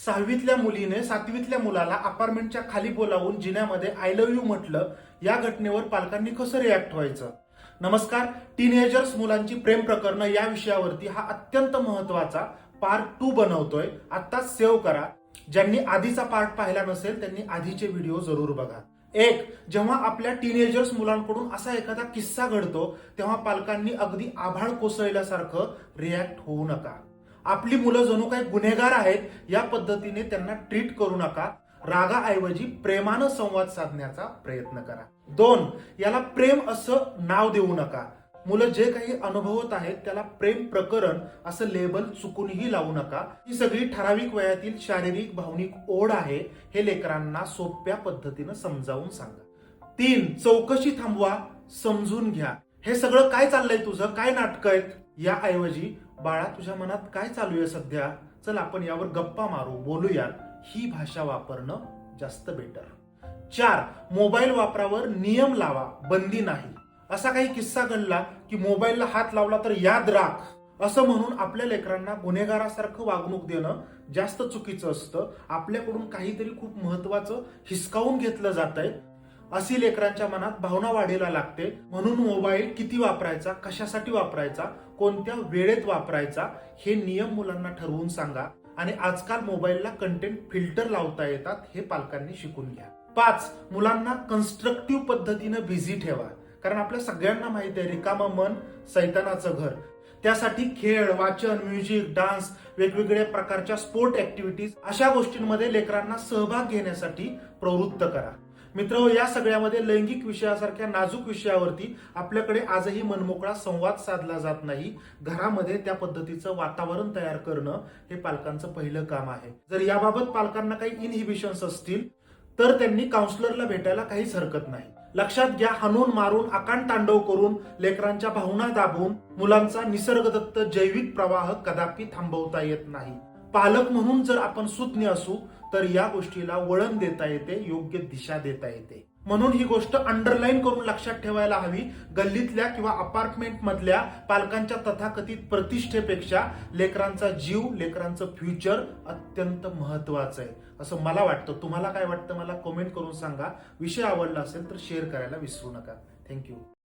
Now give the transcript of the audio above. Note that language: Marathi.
6वीतल्या मुलीने 7वीतल्या मुलाला अपार्टमेंटच्या खाली बोलावून जिन्यामध्ये आय लव्ह यू म्हटलं, या घटनेवर पालकांनी कसं रिॲक्ट व्हायचं? नमस्कार. टीनेजर्स मुलांची प्रेम प्रकरणं या विषयावरती हा अत्यंत महत्वाचा पार्ट 2 बनवतोय. आत्ताच सेव्ह करा. ज्यांनी आधीचा पार्ट पाहिला नसेल त्यांनी आधीचे व्हिडिओ जरूर बघा. जेव्हा आपल्या टीनेजर्स मुलांकडून असा एखादा किस्सा घडतो तेव्हा पालकांनी अगदी आभाळ कोसळल्यासारखं रिॲक्ट होऊ नका. आपली मुलं जणू काही गुन्हेगार आहेत या पद्धतीने त्यांना ट्रीट करू नका. रागाऐवजी प्रेमानं संवाद साधण्याचा प्रयत्न करा. 2, याला प्रेम असं नाव देऊ नका. मुलं जे काही अनुभवत आहेत त्याला प्रेम प्रकरण असं लेबल चुकूनही लावू नका. ही सगळी ठराविक वयातील शारीरिक भावनिक ओढ आहे, हे लेकरांना सोप्या पद्धतीनं समजावून सांगा. 3, चौकशी थांबवा, समजून घ्या. हे सगळं काय चाललंय तुझं, काय नाटकं आहेत? याऐवजी बाळा तुझ्या मनात काय चालू आहे सध्या, चल आपण यावर गप्पा मारू, बोलूयात, ही भाषा वापरणं जास्त बेटर. 4, मोबाईल वापरावर नियम लावा, बंदी नाही. असा काही किस्सा घडला की मोबाईलला हात लावला तर याद राख असं म्हणून आपल्या लेकरांना गुन्हेगारासारखं वागणूक देणं जास्त चुकीचं असतं. आपल्याकडून काहीतरी खूप महत्वाचं हिसकावून घेतलं जातंय अशी लेकरांच्या मनात भावना वाढीला लागते. म्हणून मोबाईल किती वापरायचा, कशासाठी वापरायचा, कोणत्या वेळेत वापरायचा हे नियम मुलांना ठरवून सांगा. आणि आजकाल मोबाईलला कंटेंट फिल्टर लावता येतात, हे पालकांनी शिकून घ्या. 5, मुलांना कन्स्ट्रक्टिव्ह पद्धतीनं बिझी ठेवा. कारण आपल्या सगळ्यांना माहिती आहे रिकामं मन सैतानाचं घर. त्यासाठी खेळ, वाचन, म्युझिक, डान्स, वेगवेगळ्या प्रकारच्या स्पोर्ट ऍक्टिव्हिटीज अशा गोष्टींमध्ये लेकरांना सहभाग घेण्यासाठी प्रवृत्त करा. मित्र, या सगळ्यामध्ये लैंगिक विषयासारख्या नाजूक विषयावरती आपल्याकडे आजही मनमोकळा संवाद साधला जात नाही. घरामध्ये त्या पद्धतीचं वातावरण तयार करणं हे पालकांचं पहिलं काम आहे. जर याबाबत पालकांना काही इनहिबिशन्स असतील तर त्यांनी काउन्सिलरला भेटायला काहीच हरकत नाही. लक्षात घ्या, हाणून मारून आकांड तांडव करून लेकरांच्या भावना दाबून मुलांचा निसर्गदत्त जैविक प्रवाह कदापि थांबवता येत नाही. पालक म्हणून जर आपण सुज्ञ असू तर या गोष्टीला वळण देता येते, योग्य दिशा देता येते. म्हणून ही गोष्ट अंडरलाईन करून लक्षात ठेवायला हवी. गल्लीतल्या किंवा अपार्टमेंट मधल्या पालकांच्या तथाकथित प्रतिष्ठेपेक्षा लेकरांचा जीव, लेकरांचं फ्युचर अत्यंत महत्वाचं आहे असं मला वाटतं. तुम्हाला काय वाटतं मला कमेंट करून सांगा. विषय आवडला असेल तर शेअर करायला विसरू नका. थँक्यू.